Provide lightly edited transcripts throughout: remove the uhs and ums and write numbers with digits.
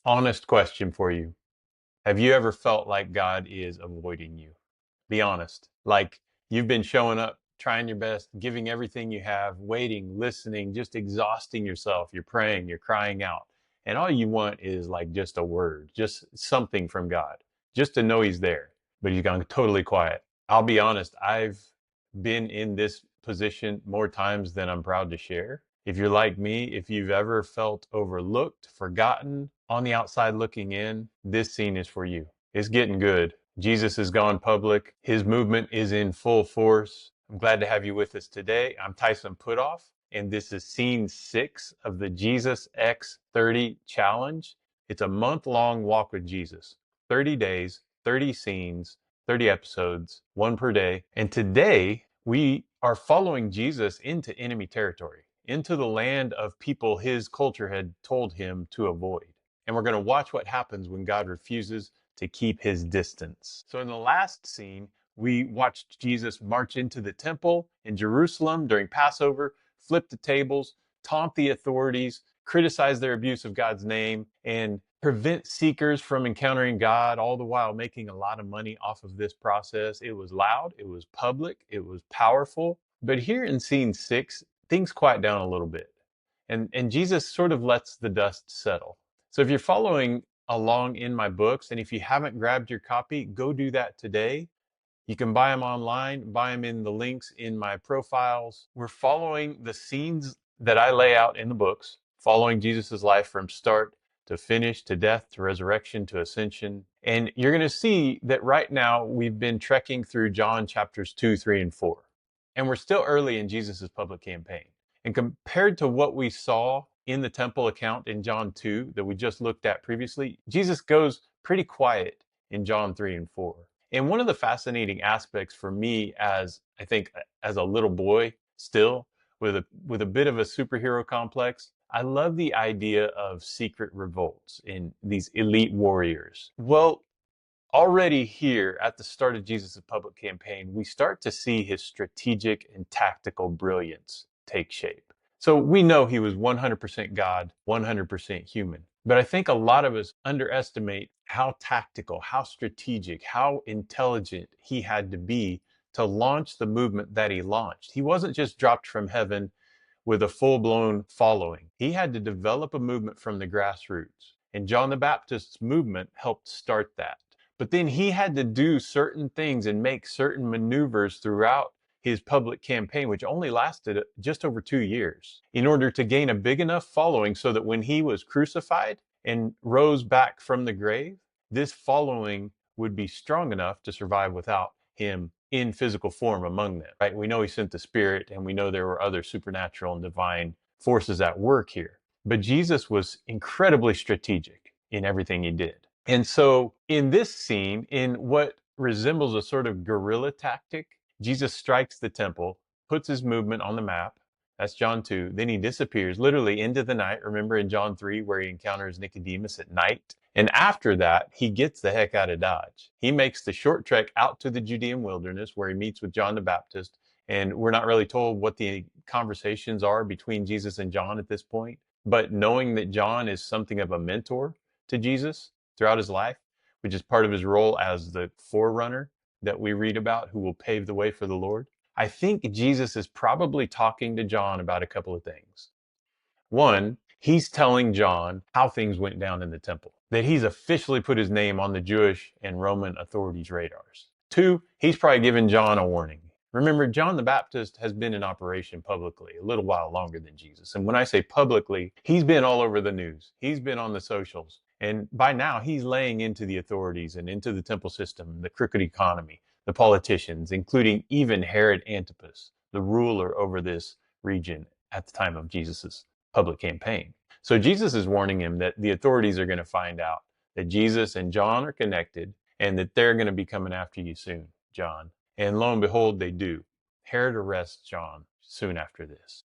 Honest question for you. Have you ever felt like God is avoiding you? Be honest. Like you've been showing up, trying your best, giving everything you have, waiting, listening, just exhausting yourself. You're praying, you're crying out. And all you want is like just a word, just something from God, just to know He's there. But He's gone totally quiet. I'll be honest, I've been in this position more times than I'm proud to share. If you're like me, if you've ever felt overlooked, forgotten, on the outside looking in, this scene is for you. It's getting good. Jesus has gone public. His movement is in full force. I'm glad to have you with us today. I'm Tyson Putthoff, and this is scene 6 of the Jesus X30 challenge. It's a month-long walk with Jesus. 30 days, 30 scenes, 30 episodes, one per day. And today we are following Jesus into enemy territory, into the land of people his culture had told him to avoid. And we're going to watch what happens when God refuses to keep his distance. So in the last scene, we watched Jesus march into the temple in Jerusalem during Passover, flip the tables, taunt the authorities, criticize their abuse of God's name, and prevent seekers from encountering God, all the while making a lot of money off of this process. It was loud, it was public, it was powerful. But here in scene 6, things quiet down a little bit. And Jesus sort of lets the dust settle. So if you're following along in my books, and if you haven't grabbed your copy, go do that today. You can buy them online, buy them in the links in my profiles. We're following the scenes that I lay out in the books, following Jesus' life from start to finish, to death, to resurrection, to ascension. And you're going to see that right now we've been trekking through John chapters 2, 3, and 4. And we're still early in Jesus' public campaign. And compared to what we saw in the temple account in John 2 that we just looked at previously, Jesus goes pretty quiet in John 3 and 4. And one of the fascinating aspects for me as I think as a little boy still with a bit of a superhero complex, I love the idea of secret revolts in these elite warriors. Well, already here at the start of Jesus' public campaign, we start to see his strategic and tactical brilliance take shape. So we know he was 100% God, 100% human. But I think a lot of us underestimate how tactical, how strategic, how intelligent he had to be to launch the movement that he launched. He wasn't just dropped from heaven with a full-blown following. He had to develop a movement from the grassroots. And John the Baptist's movement helped start that. But then he had to do certain things and make certain maneuvers throughout his public campaign, which only lasted just over 2 years, in order to gain a big enough following so that when he was crucified and rose back from the grave, this following would be strong enough to survive without him in physical form among them. Right? We know he sent the Spirit, and we know there were other supernatural and divine forces at work here. But Jesus was incredibly strategic in everything he did. And so in this scene, in what resembles a sort of guerrilla tactic, Jesus strikes the temple, puts his movement on the map. That's John 2. Then he disappears literally into the night. Remember in John 3 where he encounters Nicodemus at night? And after that, he gets the heck out of Dodge. He makes the short trek out to the Judean wilderness where he meets with John the Baptist. And we're not really told what the conversations are between Jesus and John at this point. But knowing that John is something of a mentor to Jesus throughout his life, which is part of his role as the forerunner that we read about who will pave the way for the Lord, I think Jesus is probably talking to John about a couple of things. One, he's telling John how things went down in the temple, that he's officially put his name on the Jewish and Roman authorities' radars. Two, he's probably given John a warning. Remember, John the Baptist has been in operation publicly a little while longer than Jesus. And when I say publicly, he's been all over the news. He's been on the socials. And by now, he's laying into the authorities and into the temple system, the crooked economy, the politicians, including even Herod Antipas, the ruler over this region at the time of Jesus' public campaign. So Jesus is warning him that the authorities are going to find out that Jesus and John are connected and that they're going to be coming after you soon, John. And lo and behold, they do. Herod arrests John soon after this.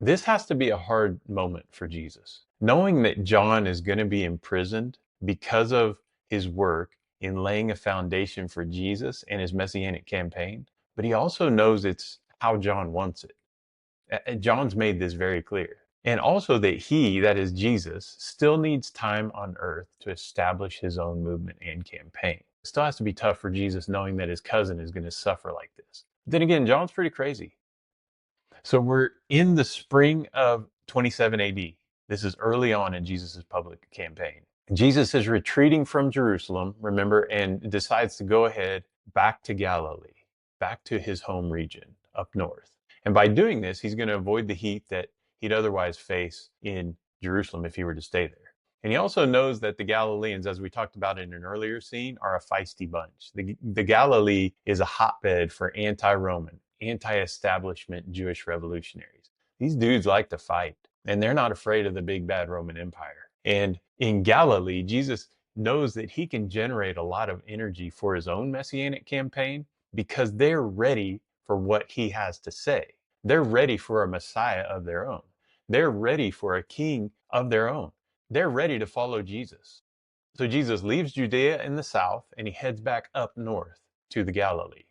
This has to be a hard moment for Jesus, knowing that John is going to be imprisoned because of his work in laying a foundation for Jesus and his messianic campaign, but he also knows it's how John wants it. John's made this very clear. And also that he, that is Jesus, still needs time on earth to establish his own movement and campaign. It still has to be tough for Jesus knowing that his cousin is going to suffer like this. Then again, John's pretty crazy. So we're in the spring of 27 AD. This is early on in Jesus' public campaign. Jesus is retreating from Jerusalem, remember, and decides to go ahead back to Galilee, back to his home region up north. And by doing this, he's going to avoid the heat that he'd otherwise face in Jerusalem if he were to stay there. And he also knows that the Galileans, as we talked about in an earlier scene, are a feisty bunch. The Galilee is a hotbed for anti-Roman, anti-establishment Jewish revolutionaries. These dudes like to fight, and they're not afraid of the big bad Roman Empire. And in Galilee, Jesus knows that he can generate a lot of energy for his own messianic campaign because they're ready for what he has to say. They're ready for a Messiah of their own. They're ready for a king of their own. They're ready to follow Jesus. So Jesus leaves Judea in the south and he heads back up north to the Galilee.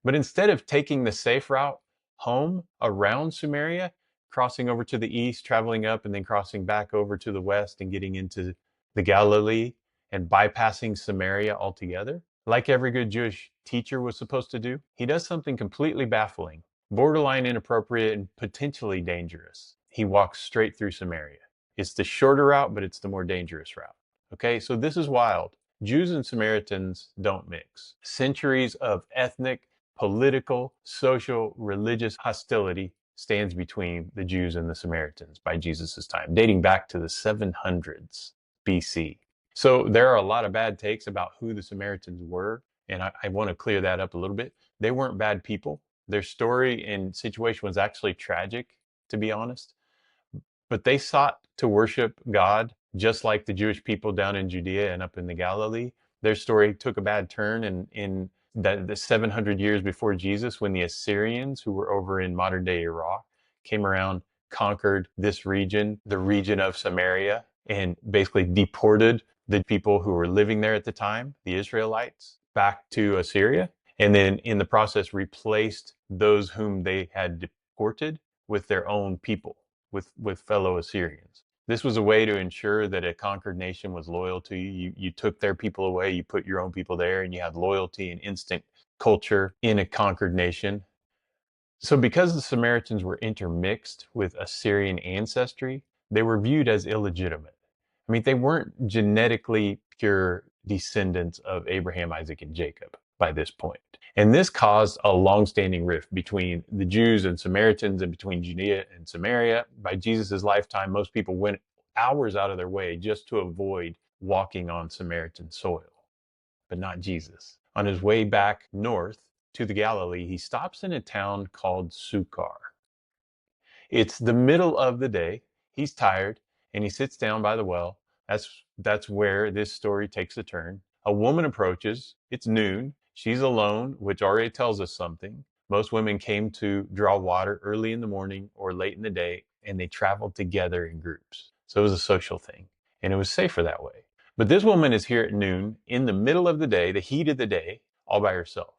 But instead of taking the safe route home around Samaria, crossing over to the east, traveling up, and then crossing back over to the west and getting into the Galilee and bypassing Samaria altogether, like every good Jewish teacher was supposed to do, he does something completely baffling, borderline inappropriate, and potentially dangerous. He walks straight through Samaria. It's the shorter route, but it's the more dangerous route. Okay, so this is wild. Jews and Samaritans don't mix. Centuries of ethnic, political, social, religious hostility stands between the Jews and the Samaritans by Jesus' time, dating back to the 700s BC. So there are a lot of bad takes about who the Samaritans were, and I want to clear that up a little bit. They weren't bad people. Their story and situation was actually tragic, to be honest. But they sought to worship God just like the Jewish people down in Judea and up in the Galilee. Their story took a bad turn in the 700 years before Jesus, when the Assyrians, who were over in modern day Iraq, came around, conquered this region, the region of Samaria, and basically deported the people who were living there at the time, the Israelites, back to Assyria. And then in the process replaced those whom they had deported with their own people, with fellow Assyrians. This was a way to ensure that a conquered nation was loyal to you. You took their people away, you put your own people there, and you had loyalty and instant culture in a conquered nation. So because the Samaritans were intermixed with Assyrian ancestry, they were viewed as illegitimate. I mean, they weren't genetically pure descendants of Abraham, Isaac, and Jacob by this point. And this caused a long-standing rift between the Jews and Samaritans and between Judea and Samaria. By Jesus' lifetime, most people went hours out of their way just to avoid walking on Samaritan soil, but not Jesus. On his way back north to the Galilee, he stops in a town called Sychar. It's the middle of the day. He's tired and he sits down by the well. That's where this story takes a turn. A woman approaches. It's noon. She's alone, which already tells us something. Most women came to draw water early in the morning or late in the day, and they traveled together in groups. So it was a social thing, and it was safer that way. But this woman is here at noon, in the middle of the day, the heat of the day, all by herself.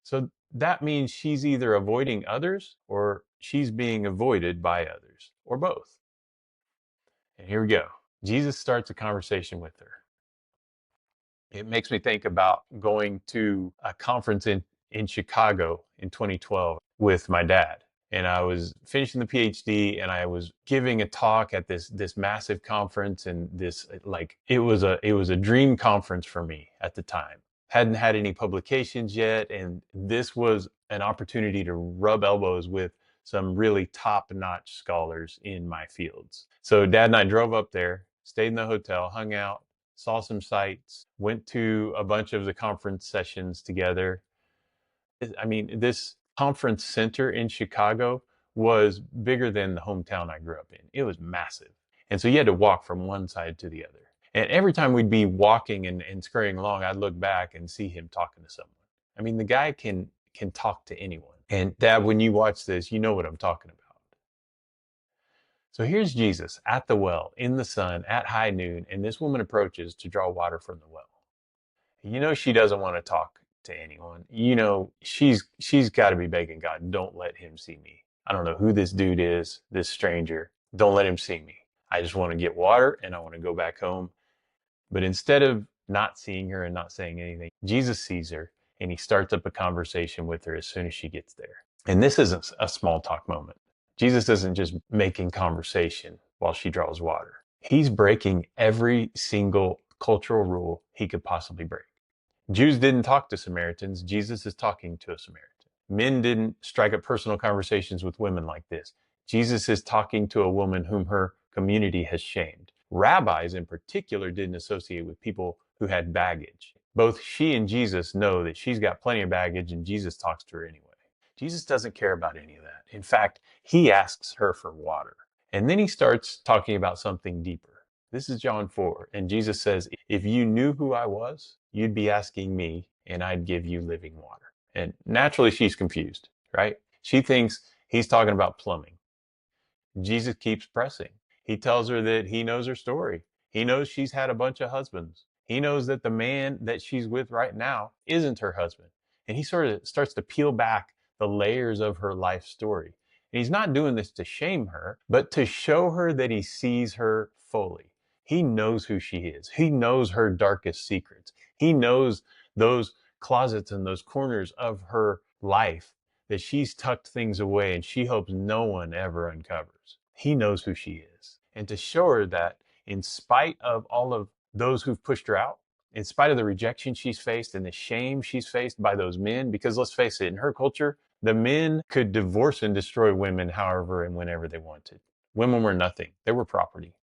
So that means she's either avoiding others or she's being avoided by others, or both. And here we go. Jesus starts a conversation with her. It makes me think about going to a conference in Chicago in 2012 with my dad. And I was finishing the PhD and I was giving a talk at this massive conference, and this, like, it was a dream conference for me at the time. Hadn't had any publications yet, and this was an opportunity to rub elbows with some really top-notch scholars in my fields. So Dad and I drove up there, stayed in the hotel, hung out, saw some sights, went to a bunch of the conference sessions together. I mean, this conference center in Chicago was bigger than the hometown I grew up in. It was massive. And so you had to walk from one side to the other. And every time we'd be walking and scurrying along, I'd look back and see him talking to someone. I mean, the guy can talk to anyone. And Dad, when you watch this, you know what I'm talking about. So here's Jesus at the well, in the sun, at high noon, and this woman approaches to draw water from the well. You know she doesn't want to talk to anyone. You know she's got to be begging God, don't let him see me. I don't know who this dude is, this stranger. Don't let him see me. I just want to get water and I want to go back home. But instead of not seeing her and not saying anything, Jesus sees her and he starts up a conversation with her as soon as she gets there. And this isn't a small talk moment. Jesus isn't just making conversation while she draws water. He's breaking every single cultural rule he could possibly break. Jews didn't talk to Samaritans. Jesus is talking to a Samaritan. Men didn't strike up personal conversations with women like this. Jesus is talking to a woman whom her community has shamed. Rabbis in particular didn't associate with people who had baggage. Both she and Jesus know that she's got plenty of baggage and Jesus talks to her anyway. Jesus doesn't care about any of that. In fact, he asks her for water. And then he starts talking about something deeper. This is John 4. And Jesus says, if you knew who I was, you'd be asking me and I'd give you living water. And naturally, she's confused, right? She thinks he's talking about plumbing. Jesus keeps pressing. He tells her that he knows her story. He knows she's had a bunch of husbands. He knows that the man that she's with right now isn't her husband. And he sort of starts to peel back the layers of her life story. And he's not doing this to shame her, but to show her that he sees her fully. He knows who she is. He knows her darkest secrets. He knows those closets and those corners of her life that she's tucked things away and she hopes no one ever uncovers. He knows who she is. And to show her that in spite of all of those who've pushed her out, in spite of the rejection she's faced and the shame she's faced by those men, because let's face it, in her culture, the men could divorce and destroy women however and whenever they wanted. Women were nothing. They were property.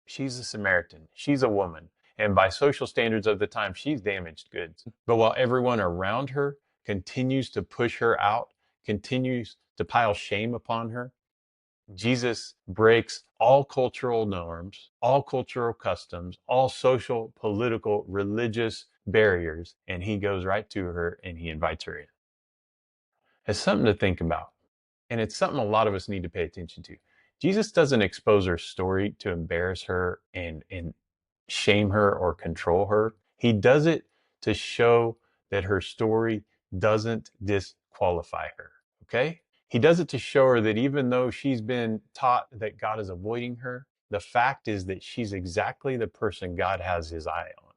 She's a Samaritan. She's a woman. And by social standards of the time, she's damaged goods. But while everyone around her continues to push her out, continues to pile shame upon her, Jesus breaks all cultural norms, all cultural customs, all social, political, religious barriers, and he goes right to her and he invites her in. It's something to think about. And it's something a lot of us need to pay attention to. Jesus doesn't expose her story to embarrass her and shame her or control her. He does it to show that her story doesn't disqualify her. Okay? He does it to show her that even though she's been taught that God is avoiding her, the fact is that she's exactly the person God has his eye on.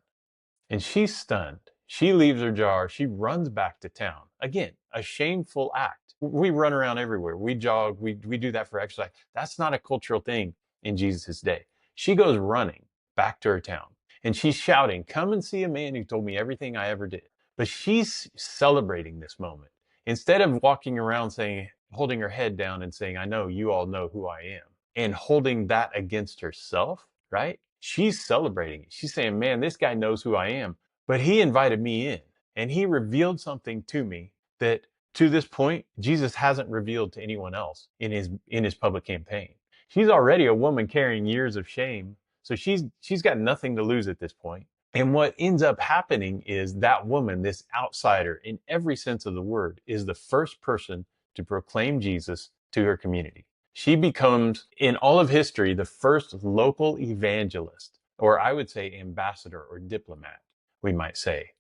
And she's stunned. She leaves her jar. She runs back to town. Again, a shameful act. We run around everywhere. We jog. We do that for exercise. That's not a cultural thing in Jesus' day. She goes running back to her town and she's shouting, come and see a man who told me everything I ever did. But she's celebrating this moment. Instead of walking around saying, holding her head down and saying, I know you all know who I am, and holding that against herself, right? She's celebrating it. She's saying, man, this guy knows who I am, but he invited me in and he revealed something to me that to this point, Jesus hasn't revealed to anyone else in his public campaign. She's already a woman carrying years of shame. So she's got nothing to lose at this point. And what ends up happening is that woman, this outsider in every sense of the word, is the first person to proclaim Jesus to her community. She becomes, in all of history, the first local evangelist, or I would say ambassador or diplomat, we might say,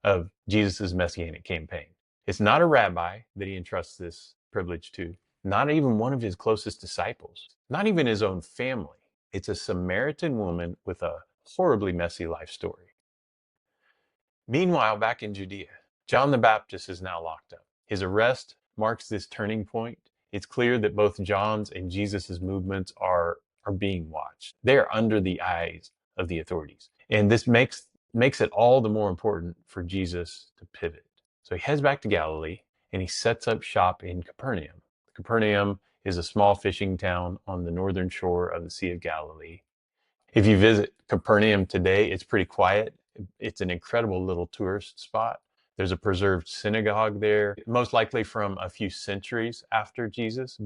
of Jesus' messianic campaign. It's not a rabbi that he entrusts this privilege to, not even one of his closest disciples, not even his own family. It's a Samaritan woman with a horribly messy life story. Meanwhile, back in Judea, John the Baptist is now locked up. His arrest marks this turning point. It's clear that both John's and Jesus's movements are being watched. They are under the eyes of the authorities. And this makes it all the more important for Jesus to pivot. So he heads back to Galilee and he sets up shop in Capernaum. Capernaum is a small fishing town on the northern shore of the Sea of Galilee. If you visit Capernaum today, it's pretty quiet. It's an incredible little tourist spot. There's a preserved synagogue there, most likely from a few centuries after Jesus.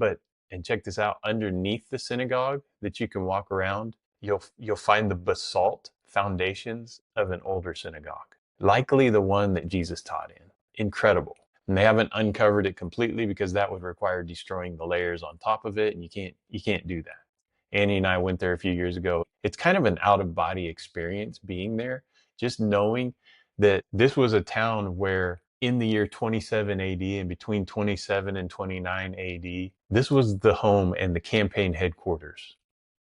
And check this out, underneath the synagogue that you can walk around, you'll find the basalt foundations of an older synagogue, likely the one that Jesus taught in. Incredible. And they haven't uncovered it completely because that would require destroying the layers on top of it, and you can't do that. Annie and I went there a few years ago. It's kind of an out of body experience being there, just knowing that this was a town where in the year 27 AD and between 27 and 29 AD, this was the home and the campaign headquarters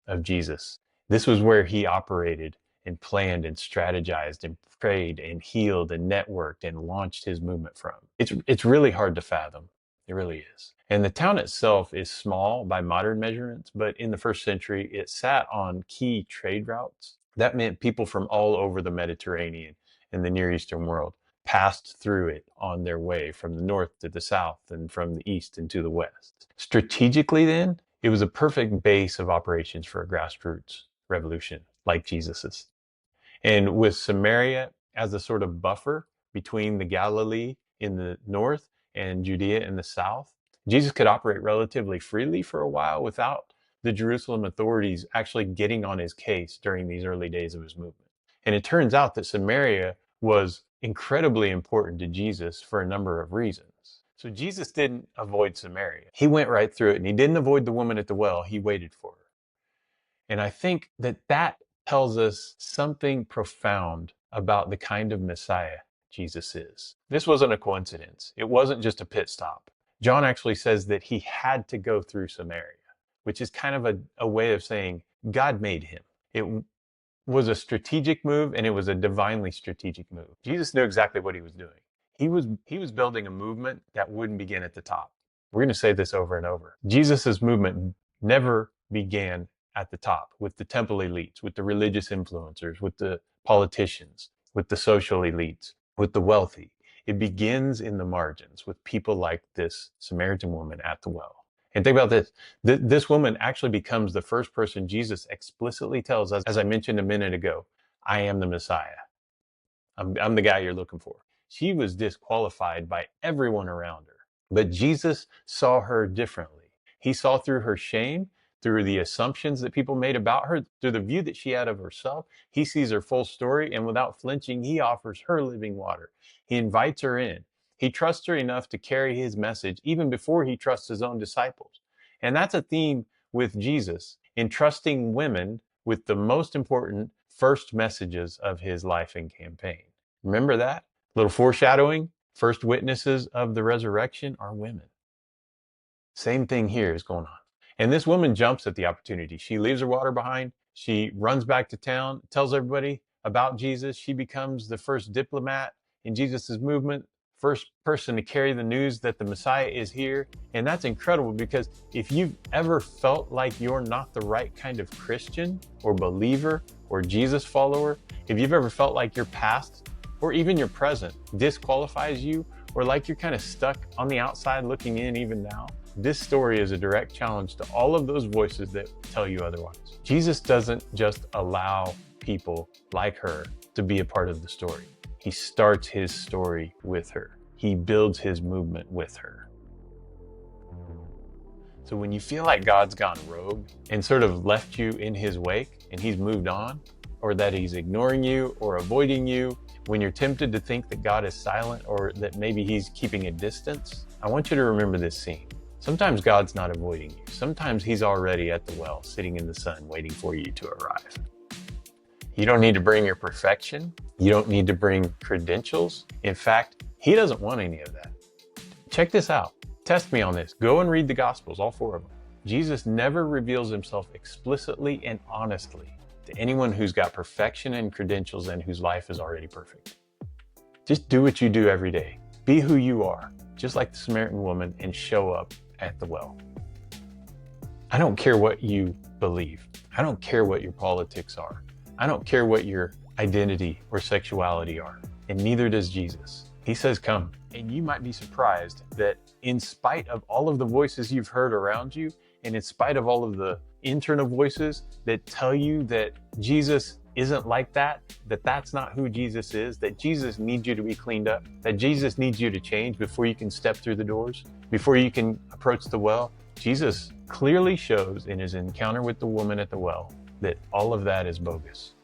of Jesus. This was where he operated and planned and strategized and prayed and healed and networked and launched his movement from. It's really hard to fathom. It really is. And the town itself is small by modern measurements, but in the first century, it sat on key trade routes. That meant people from all over the Mediterranean and the Near Eastern world passed through it on their way from the north to the south and from the east into the west. Strategically then, it was a perfect base of operations for a grassroots revolution like Jesus's. And with Samaria as a sort of buffer between the Galilee in the north and Judea in the south, Jesus could operate relatively freely for a while without the Jerusalem authorities actually getting on his case during these early days of his movement. And it turns out that Samaria was incredibly important to Jesus for a number of reasons. So Jesus didn't avoid Samaria. He went right through it, and he didn't avoid the woman at the well. He waited for her. And I think that tells us something profound about the kind of Messiah Jesus is. This wasn't a coincidence. It wasn't just a pit stop. John actually says that he had to go through Samaria, which is kind of a way of saying God made him. It was a strategic move, and it was a divinely strategic move. Jesus knew exactly what he was doing. He was building a movement that wouldn't begin at the top. We're going to say this over and over. Jesus's movement never began at the top with the temple elites, with the religious influencers, with the politicians, with the social elites, with the wealthy. It begins in the margins with people like this Samaritan woman at the well. And think about this. This woman actually becomes the first person Jesus explicitly tells us, as I mentioned a minute ago, I am the Messiah. I'm the guy you're looking for. She was disqualified by everyone around her. But Jesus saw her differently. He saw through her shame, through the assumptions that people made about her, through the view that she had of herself. He sees her full story, and without flinching, he offers her living water. He invites her in. He trusts her enough to carry his message even before he trusts his own disciples. And that's a theme with Jesus, entrusting women with the most important first messages of his life and campaign. Remember that? Little foreshadowing. First witnesses of the resurrection are women. Same thing here is going on. And this woman jumps at the opportunity. She leaves her water behind. She runs back to town, tells everybody about Jesus. She becomes the first diplomat in Jesus's movement, first person to carry the news that the Messiah is here. And that's incredible, because if you've ever felt like you're not the right kind of Christian or believer or Jesus follower, if you've ever felt like your past or even your present disqualifies you, or like you're kind of stuck on the outside looking in even now, this story is a direct challenge to all of those voices that tell you otherwise. Jesus doesn't just allow people like her to be a part of the story. He starts his story with her. He builds his movement with her. So when you feel like God's gone rogue and sort of left you in his wake and he's moved on, or that he's ignoring you or avoiding you, when you're tempted to think that God is silent or that maybe he's keeping a distance, I want you to remember this scene. Sometimes God's not avoiding you. Sometimes he's already at the well, sitting in the sun, waiting for you to arrive. You don't need to bring your perfection. You don't need to bring credentials. In fact, he doesn't want any of that. Check this out. Test me on this. Go and read the Gospels, all 4 of them. Jesus never reveals himself explicitly and honestly to anyone who's got perfection and credentials and whose life is already perfect. Just do what you do every day. Be who you are, just like the Samaritan woman, and show up at the well. I don't care what you believe. I don't care what your politics are. I don't care what your identity or sexuality are. And neither does Jesus. He says, come. And you might be surprised that in spite of all of the voices you've heard around you, and in spite of all of the internal voices that tell you that Jesus isn't like that that's not who Jesus is, that Jesus needs you to be cleaned up, that Jesus needs you to change before you can step through the doors, before you can approach the well, Jesus clearly shows in his encounter with the woman at the well that all of that is bogus.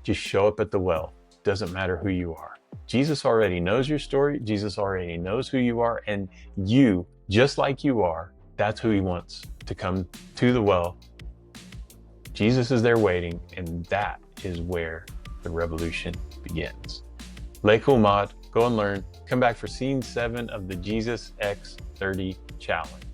Just show up at the well. Doesn't matter who you are. Jesus already knows your story. Jesus already knows who you are. And you, just like you are, that's who he wants to come to the well. Jesus is there waiting, and that is where the revolution begins. Lekul Mad, Go and learn. Come back for scene 7 of the Jesus X30 challenge.